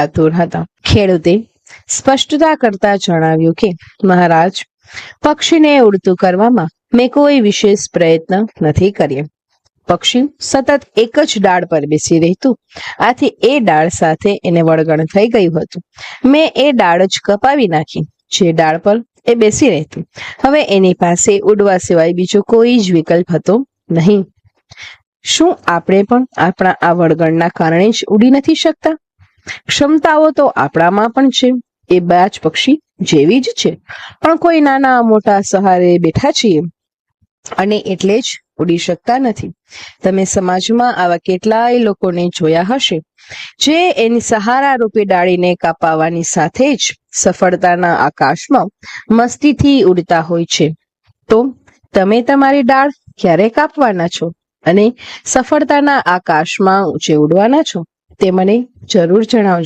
આતુર હતા. ખેડૂતે સ્પષ્ટતા કરતા જણાવ્યું કે મહારાજ, પક્ષીને ઉડતું કરવામાં મેં કોઈ વિશેષ પ્રયત્ન નથી કર્યો. પક્ષી સતત એક જ ડાળ પર બેસી રહેતું, આથી એ ડાળ સાથે એને વળગણ થઈ ગયું હતું. મેં એ ડાળ જ કપાવી નાખી જે ડાળ પર એ બેસી રહેતું. હવે એની પાસે ઉડવા સિવાય બીજો કોઈ જ વિકલ્પ હતો નહીં. શું આપણે પણ આપણા આ વળગણના કારણે જ ઉડી નથી શકતા? ક્ષમતાઓ તો આપણામાં પણ છે, એ બાજ પક્ષી જેવી જ છે, પણ કોઈ નાના મોટા સહારે બેઠા છીએ અને એટલે જ ઉડી શકતા નથી. તમે સમાજમાં આવા કેટલાય લોકોને જોયા હશે જે એની સહારા રૂપે ડાળીને કાપાવાની સાથે જ સફળતાના આકાશમાં મસ્તીથી ઉડતા હોય છે. તો તમે તમારી ડાળ ક્યારે કાપવાના છો અને સફળતાના આકાશમાં ઊંચે ઉડવાના છો? તે મને જરૂર જણાવજો.